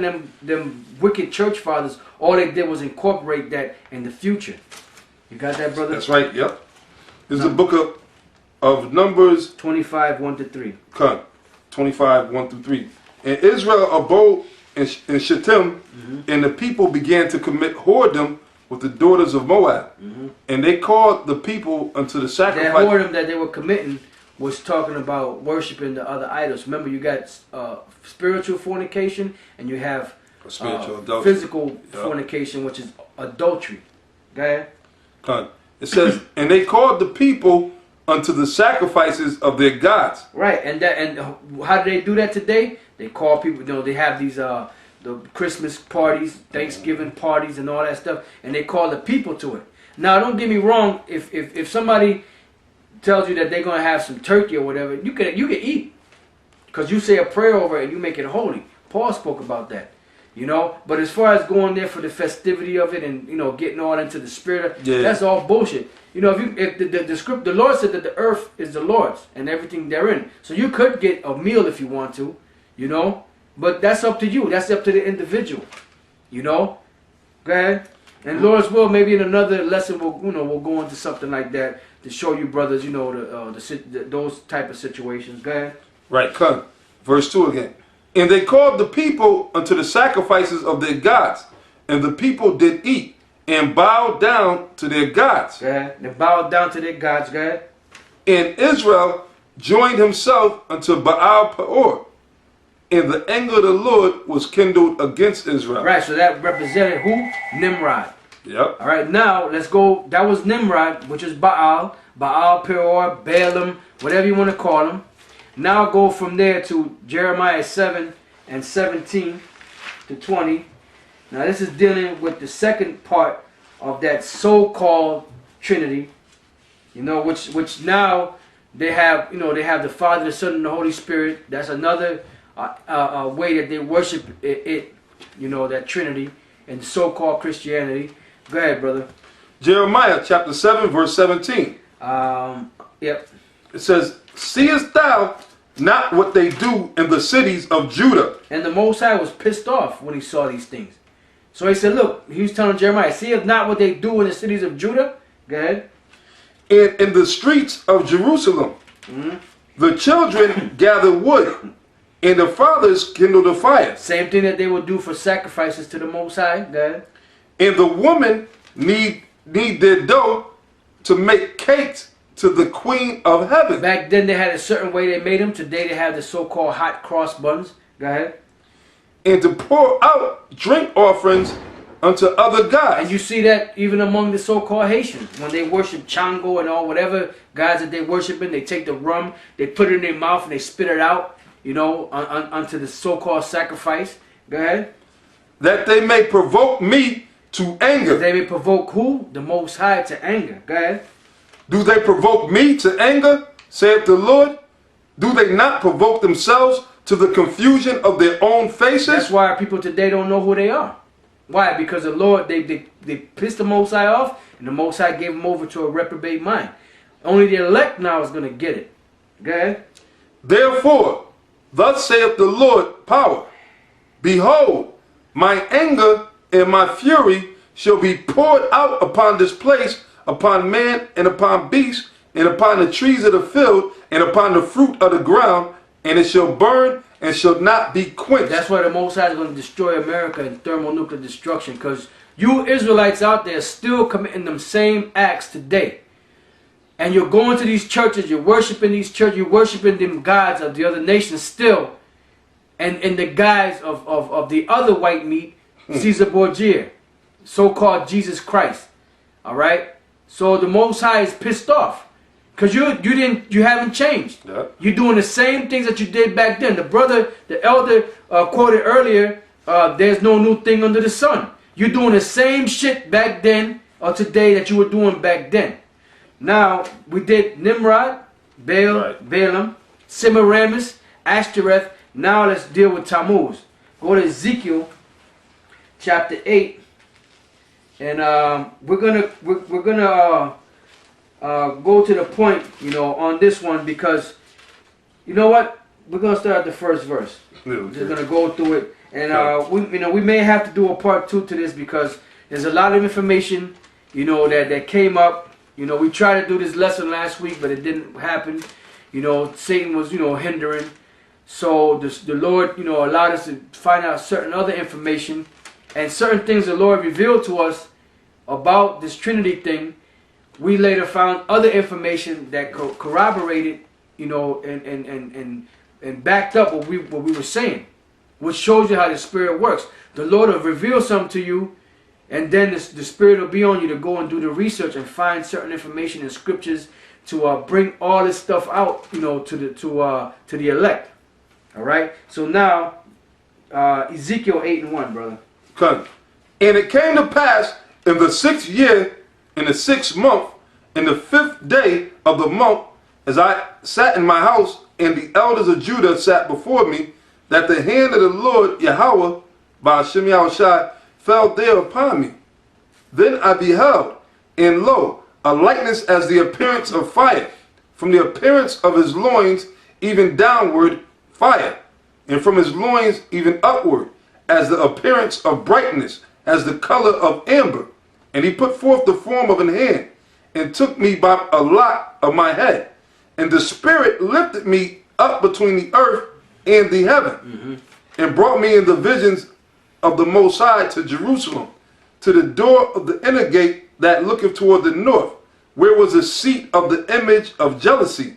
them wicked church fathers, all they did was incorporate that in the future. You got that, brother? That's right, yep. This is the book of Numbers 25, 1-3. Come, 25, 1-3. And Israel abode in Shittim, and the people began to commit whoredom with the daughters of Moab. And they called the people unto the sacrifice. That whoredom that they were committing was talking about worshiping the other idols. Remember, you got spiritual fornication, and you have physical fornication, which is adultery. Go ahead. It says, and they called the people unto the sacrifices of their gods. Right, and how do they do that today? They call people. You know, they have these the Christmas parties, Thanksgiving parties, and all that stuff, and they call the people to it. Now, don't get me wrong. If somebody tells you that they're gonna have some turkey or whatever, you can eat, because you say a prayer over it and you make it holy. Paul spoke about that. You know, but as far as going there for the festivity of it and, you know, getting all into the spirit, that's all bullshit. You know, if the Lord said that the earth is the Lord's and everything therein, so you could get a meal if you want to, you know, but that's up to you. That's up to the individual. You know, go ahead. And Lord's will, maybe in another lesson we'll go into something like that to show you, brothers, you know, those type of situations. Go ahead. Right, come. Verse 2 again. And they called the people unto the sacrifices of their gods. And the people did eat and bowed down to their gods. Go ahead. They bowed down to their gods. Go ahead. And Israel joined himself unto Baal Peor. And the anger of the Lord was kindled against Israel. Right, so that represented who? Nimrod. Yep. All right, now let's go. That was Nimrod, which is Baal Peor, Balaam, whatever you want to call him. Now go from there to Jeremiah 7 and 17 to 20. Now this is dealing with the second part of that so-called Trinity. You know, which now they have, you know, they have the Father, the Son, and the Holy Spirit. That's another way that they worship it, you know, that Trinity in so-called Christianity. Go ahead, brother. Jeremiah chapter 7 verse 17. Yep. It says, seest thou not what they do in the cities of Judah? And the Most High was pissed off when he saw these things. So he said, look, he was telling Jeremiah, seest not what they do in the cities of Judah? Go ahead. And in the streets of Jerusalem, the children gather wood, and the fathers kindle the fire. Same thing that they would do for sacrifices to the Most High. Go ahead. And the woman need their dough to make cakes to the Queen of Heaven. Back then they had a certain way they made them. Today they have the so-called hot cross buns. Go ahead. And to pour out drink offerings unto other gods. And you see that even among the so-called Haitians. When they worship Chango and all whatever gods that they worshiping, they take the rum, they put it in their mouth and they spit it out, you know, unto the so-called sacrifice. Go ahead. That they may provoke me to anger. They may provoke who? The Most High to anger. Go ahead. Do they provoke me to anger, saith the Lord? Do they not provoke themselves to the confusion of their own faces? That's why people today don't know who they are. Why? Because the Lord, they pissed the Most High off, and the Most High gave them over to a reprobate mind. Only the elect now is going to get it. Go ahead. Therefore, thus saith the Lord power, behold, my anger and my fury shall be poured out upon this place, upon man and upon beast, and upon the trees of the field, and upon the fruit of the ground, and it shall burn and shall not be quenched. That's why the Most High is going to destroy America in thermonuclear destruction, because you Israelites out there still committing them same acts today. And you're going to these churches, you're worshiping these churches, you're worshiping them gods of the other nations still, and in the guise of the other white meat, Caesar Borgia, so-called Jesus Christ. All right? So the Most High is pissed off because you haven't changed. Yeah. You're doing the same things that you did back then. The elder quoted earlier, there's no new thing under the sun. You're doing the same shit back then or today that you were doing back then. Now, we did Nimrod, Balaam, Semiramis, Ashtoreth. Now let's deal with Tammuz. Go to Ezekiel chapter 8. And we're gonna go to the point, you know, on this one, because you know what? We're gonna start at the first verse. Okay. We're just gonna go through it, And we may have to do a part 2 to this because there's a lot of information, that came up. We tried to do this lesson last week, but it didn't happen. Satan was, hindering. So the Lord, allowed us to find out certain other information and certain things the Lord revealed to us about this Trinity thing. We later found other information that corroborated, and backed up what we were saying, which shows you how the Spirit works. The Lord will reveal something to you, and then the Spirit will be on you to go and do the research and find certain information in scriptures to bring all this stuff out, to the elect. All right. So now, Ezekiel 8:1, brother. Okay. And it came to pass in the 6th year, in the 6th month, in the 5th day of the month, as I sat in my house, and the elders of Judah sat before me, that the hand of the Lord Yahweh, by Hashem Yahushai, fell there upon me. Then I beheld, and lo, a likeness as the appearance of fire, from the appearance of his loins even downward fire, and from his loins even upward, as the appearance of brightness, as the color of amber. And he put forth the form of an hand, and took me by a lock of my head. And the Spirit lifted me up between the earth and the heaven, and brought me in the visions of the Most High to Jerusalem, to the door of the inner gate that looketh toward the north, where was the seat of the image of jealousy,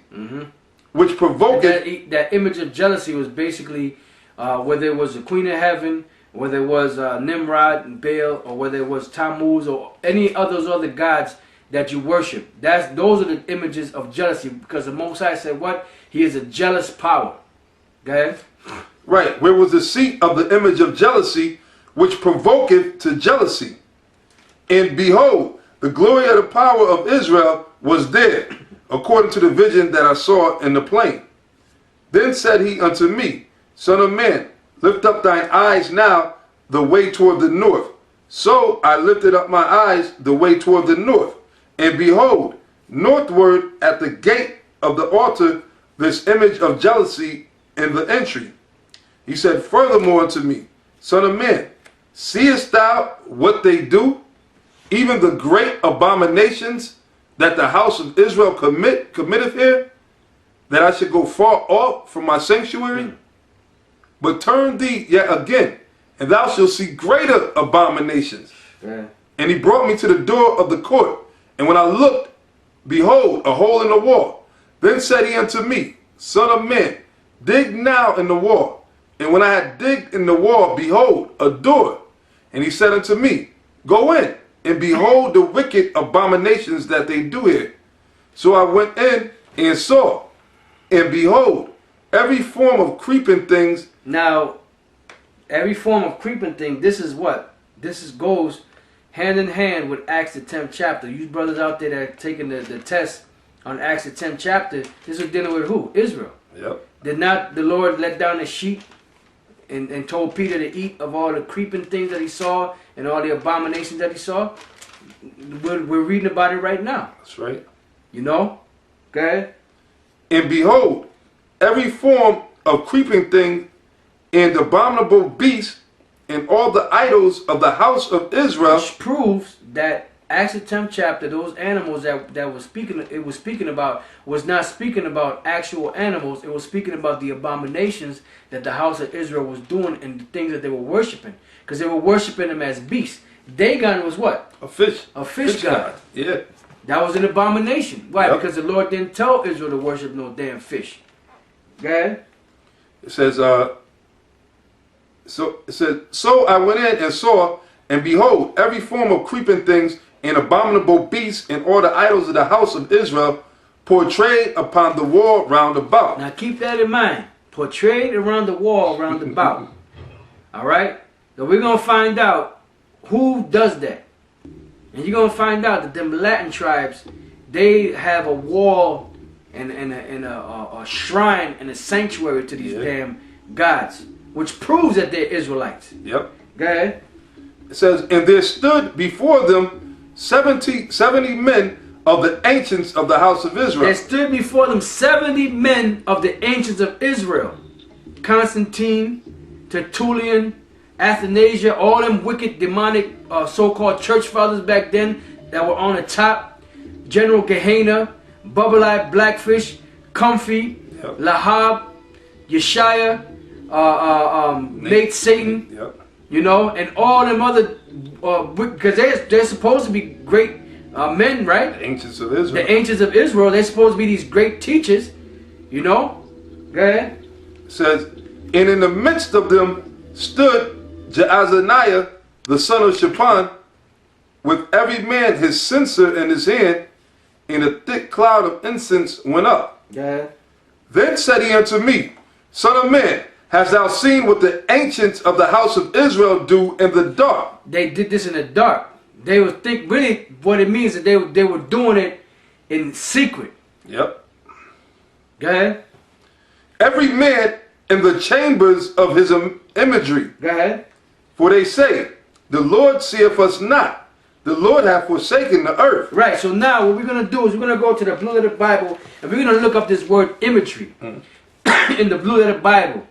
which provoked. That image of jealousy was basically whether it was the Queen of Heaven, whether it was Nimrod and Baal, or whether it was Tammuz or any of those other gods that you worship. Those are the images of jealousy, because the Most High said what? He is a jealous power. Go ahead. Right, where was the seat of the image of jealousy, which provoketh to jealousy. And behold, the glory of the power of Israel was there, according to the vision that I saw in the plain. Then said he unto me, Son of man, lift up thine eyes now the way toward the north. So I lifted up my eyes the way toward the north, and behold, northward at the gate of the altar, this image of jealousy in the entry. He said furthermore unto me, Son of man, seest thou what they do, even the great abominations that the house of Israel committeth here, that I should go far off from my sanctuary? But turn thee yet again, and thou shalt see greater abominations. And he brought me to the door of the court, and when I looked, behold, a hole in the wall. Then said he unto me, Son of man, dig now in the wall. And when I had digged in the wall, behold, a door. And he said unto me, Go in, and behold the wicked abominations that they do here. So I went in and saw, and behold, every form of creeping things. Now, every form of creeping thing, this is what? Goes hand in hand with Acts the 10th chapter. You brothers out there that are taking the test on Acts the 10th chapter, this is dealing with who? Israel. Yep. Did not the Lord let down the sheet and told Peter to eat of all the creeping things that he saw and all the abominations that he saw? We're reading about it right now. That's right. Okay? And behold, every form of creeping thing and abominable beast and all the idols of the house of Israel. Which proves that Acts the 10th chapter, those animals that was speaking about was not speaking about actual animals. It was speaking about the abominations that the house of Israel was doing and the things that they were worshiping. Because they were worshiping them as beasts. Dagon was what? A fish. A fish god. Yeah. That was an abomination. Why? Yep. Because the Lord didn't tell Israel to worship no damn fish. Okay? It says, so I went in and saw, and behold, every form of creeping things and abominable beasts and all the idols of the house of Israel portrayed upon the wall round about. Now keep that in mind. Portrayed around the wall round about. Alright? So we're going to find out who does that. And you're going to find out that them Latin tribes, they have a wall and a shrine and a sanctuary to these damn gods. Which proves that they're Israelites. Yep. Go ahead. It says, and there stood before them 70 men of the ancients of the house of Israel. There stood before them 70 men of the ancients of Israel. Constantine, Tertullian, Athanasia, all them wicked, demonic, so-called church fathers back then that were on the top. General Gehenna, Bubble-eyed Blackfish, Comfy, Yep. Lahab, Yeshaya, Nate Satan, Yep. you know, and all them other, because they're supposed to be great men, right? The ancients of Israel. The ancients of Israel, they're supposed to be these great teachers, you know. Go ahead. It says, and in the midst of them stood Jaazaniah, the son of Shaphan, with every man his censer in his hand, and a thick cloud of incense went up. Go ahead. Then said he unto me, Son of man, hast thou seen what the ancients of the house of Israel do in the dark? They did this in the dark. They would think, really, what it means is they were doing it in secret. Yep. Go ahead. Every man in the chambers of his imagery. Go ahead. For they say, the Lord seeth us not. The Lord hath forsaken the earth. Right, so now what we're going to do is we're going to go to the Blue Letter Bible and we're going to look up this word imagery in the Blue Letter Bible.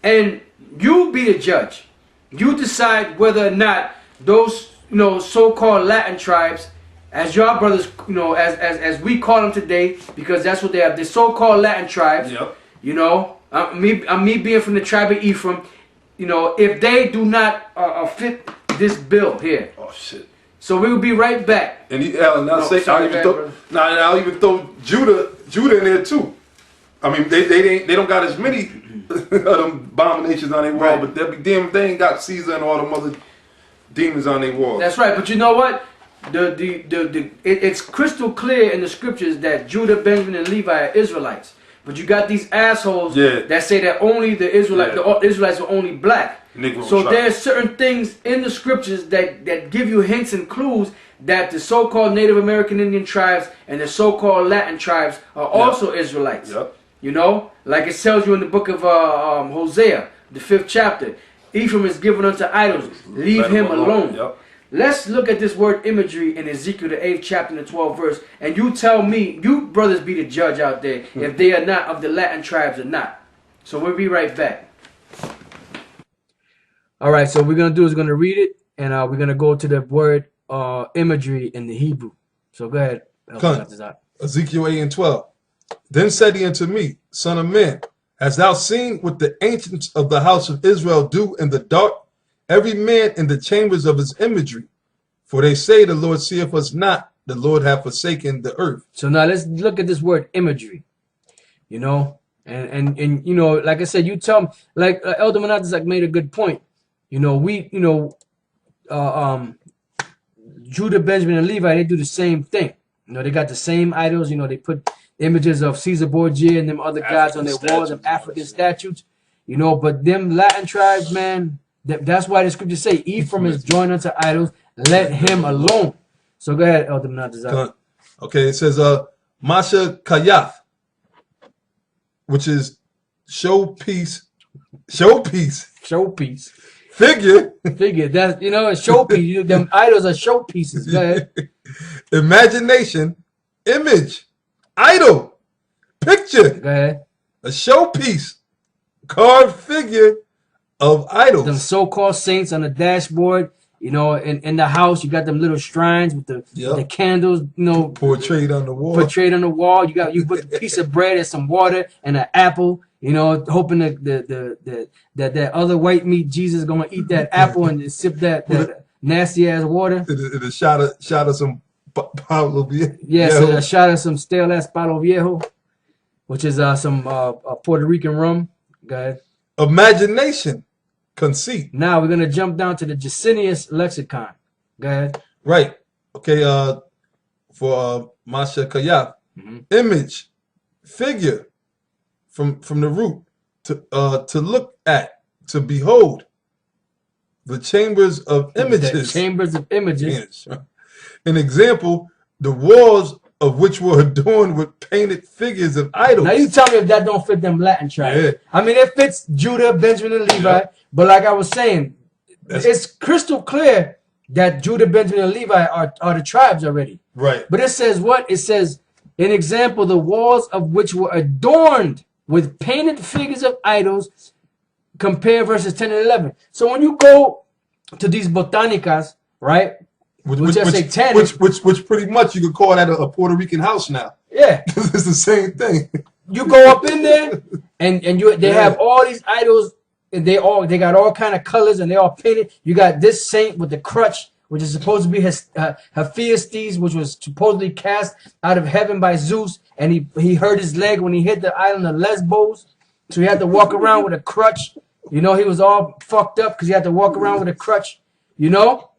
And you be the judge. You decide whether or not those, you know, so-called Latin tribes, as your brothers, you know, as we call them today, because that's what they have, the so-called Latin tribes, Yep. you know, me being from the tribe of Ephraim, you know, if they do not fit this bill here. Oh, shit. So we will be right back. And I'll even throw Judah in there too. I mean, they don't got as many of them abominations on their wall, Right. but they be damn, they ain't got Caesar and all them other demons on their wall. That's right. But you know what? It's crystal clear in the scriptures that Judah, Benjamin, and Levi are Israelites. But you got these assholes that say that only the Israelites are only black. Negro So tribe. there's certain things in the scriptures that give you hints and clues that the so-called Native American Indian tribes and the so-called Latin tribes are also Israelites. Yep. You know, like it tells you in the book of Hosea, the 5th chapter, Ephraim is given unto idols. Leave him alone. Yep. Let's look at this word imagery in Ezekiel, the 8th chapter, and the 12th verse. And you tell me, you brothers be the judge out there, if they are not of the Latin tribes or not. So we'll be right back. All right, so what we're going to do is going to read it, and we're going to go to the word imagery in the Hebrew. So go ahead. Ezekiel 8 and 12. Then said he unto me, Son of man, hast thou seen what the ancients of the house of Israel do in the dark? Every man in the chambers of his imagery. For they say, the Lord seeth us not, the Lord hath forsaken the earth. So now let's look at this word imagery. You know, and you know, like I said, you tell me, like Elder Manatazak made a good point. You know, Judah, Benjamin, and Levi, they do the same thing. You know, they got the same idols. You know, they put images of Caesar Borgia and them other gods on their walls of African statues. You know, but them Latin tribes, man, that's why the scriptures say Ephraim is joined unto idols. Let him alone. So go ahead, Elder Manatazak. Okay, it says Masha Kayath, which is showpiece. Figure. That's, you know, a showpiece. Them idols are showpieces. Go ahead. Imagination, image, idol, picture. Go ahead. A showpiece, carved figure of idols. Them so-called saints on the dashboard. You know, in the house, you got them little shrines with the candles, you know, portrayed on the wall. You put a piece of bread and some water and an apple, you know, hoping that other white meat Jesus is gonna eat that apple and sip that nasty ass water. A shot of some Pablo Viejo. Yes, a shot of some stale ass Palo Viejo, which is some Puerto Rican rum. Go ahead. Imagination. Conceit. Now we're gonna jump down to the Jacinius lexicon. Go ahead. Right. Okay. For Masha Kayaf, image, figure, from the root to look at, to behold. The chambers of images. The chambers of images. An example: the walls of which were adorned with painted figures of idols. Now you tell me if that don't fit them Latin tribes. Yeah. I mean, it fits Judah, Benjamin, and Levi. Yeah. But like I was saying, it's crystal clear that Judah, Benjamin, and Levi are the tribes already. Right. But it says what? It says, an example, the walls of which were adorned with painted figures of idols. compare verses 10 and 11. So when you go to these botanicas, right? Which are satanic. Which pretty much you could call that a Puerto Rican house now. Yeah. It's the same thing. You go up in there and they have all these idols, and they got all kind of colors, and they all painted. You got this saint with the crutch, which is supposed to be Hephaestus, which was supposedly cast out of heaven by Zeus, and he hurt his leg when he hit the island of Lesbos, so he had to walk around with a crutch. You know, he was all fucked up because he had to walk around with a crutch. You know.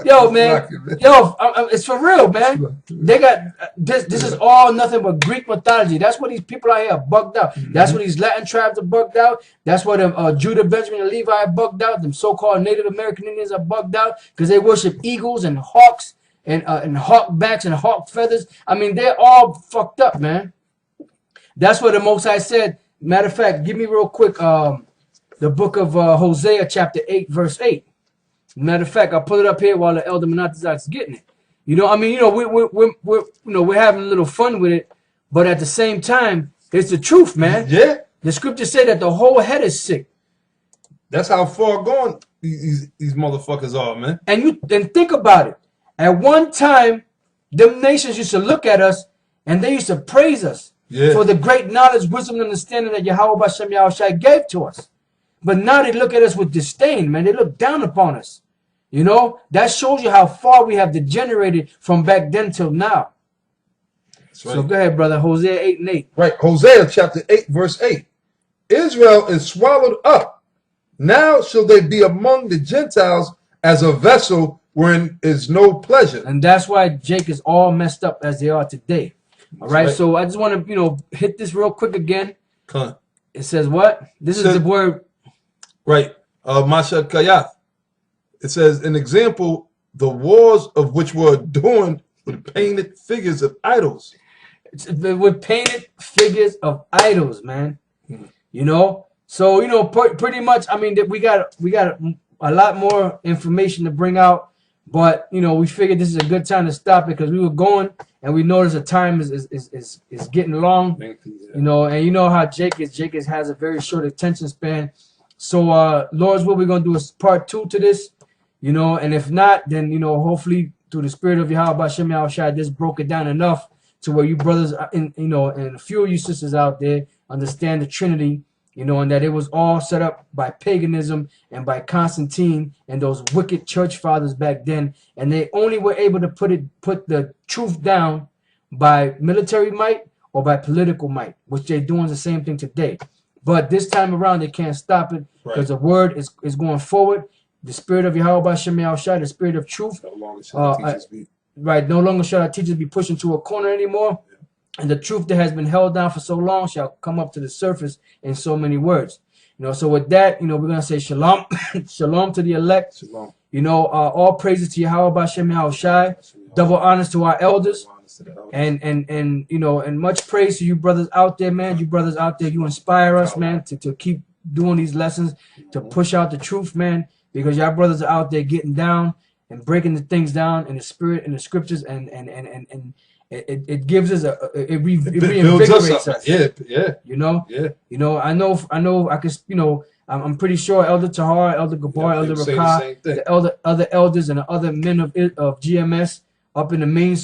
Yo, man. Yo, it's for real, man. They got this. This is all nothing but Greek mythology. That's what these people out here are bugged out. That's what these Latin tribes are bugged out. That's what Judah, Benjamin, and Levi are bugged out. Them so-called Native American Indians are bugged out because they worship eagles and hawks and hawk backs and hawk feathers. I mean, they're all fucked up, man. That's what the Most High said. Matter of fact, give me real quick the book of Hosea, chapter 8, verse 8. Matter of fact, I'll put it up here while the elder Menatizak's getting it. You know, I mean, you know, we're having a little fun with it, but at the same time, it's the truth, man. Yeah. The scriptures say that the whole head is sick. That's how far gone these motherfuckers are, man. And think about it. At one time, them nations used to look at us and they used to praise us for the great knowledge, wisdom, and understanding that Yahweh Bashem Yahushai gave to us. But now they look at us with disdain, man. They look down upon us. You know, that shows you how far we have degenerated from back then till now. That's right. So go ahead, brother. Hosea 8 and 8. Right. Hosea chapter 8, verse 8. Israel is swallowed up. Now shall they be among the Gentiles as a vessel wherein is no pleasure. And that's why Jake is all messed up as they are today. All right. So I just want to, hit this real quick again. It says what? This is the word. Right. Mashad Kayath. It says, an example, the wars of which were adorned with painted figures of idols. With painted figures of idols, man. You know? So, pretty much, I mean, we got a lot more information to bring out. But, we figured this is a good time to stop it because we were going and we noticed the time is getting long. And you know how Jake is. Jake has a very short attention span. So, Lord's will, we're going to do a part 2 to this, and if not, then, hopefully through the spirit of Yahweh Bashem Yahushai, this broke it down enough to where you brothers, and a few of you sisters out there understand the Trinity, and that it was all set up by paganism and by Constantine and those wicked church fathers back then. And they only were able to put the truth down by military might or by political might, which they're doing the same thing today. But this time around, they can't stop it because the word is going forward. The spirit of Yahweh Bashem Yahushai, the spirit of truth. No longer shall our teachers be. Right. No longer shall our teachers be pushed into a corner anymore. Yeah. And the truth that has been held down for so long shall come up to the surface in so many words. So with that, we're going to say shalom. Shalom to the elect. Shalom. All praises to Yahweh Bashem Yahushai. Double honors to our elders. And much praise to you brothers out there, man. You brothers out there, you inspire us, man, to keep doing these lessons, to push out the truth, man, because y'all brothers are out there getting down and breaking the things down in the spirit and the scriptures, and it gives us it reinvigorates us. Yeah. I know I can, I'm pretty sure Elder Tahar, Elder Gabar, Elder Rakah, the other elders and the other men of GMS up in the main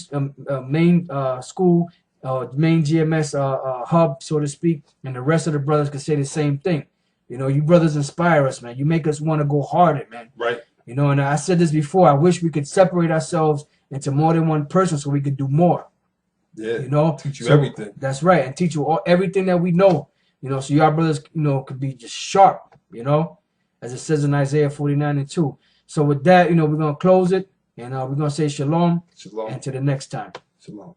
school, main GMS hub, so to speak, and the rest of the brothers can say the same thing. You brothers inspire us, man. You make us want to go harder, man. Right. And I said this before. I wish we could separate ourselves into more than one person so we could do more. Yeah. Teach you everything. That's right, and teach you everything that we know. So y'all brothers, could be just sharp. As it says in Isaiah 49 and 2. So with that, we're gonna close it. And we're going to say shalom, and to the next time. Shalom.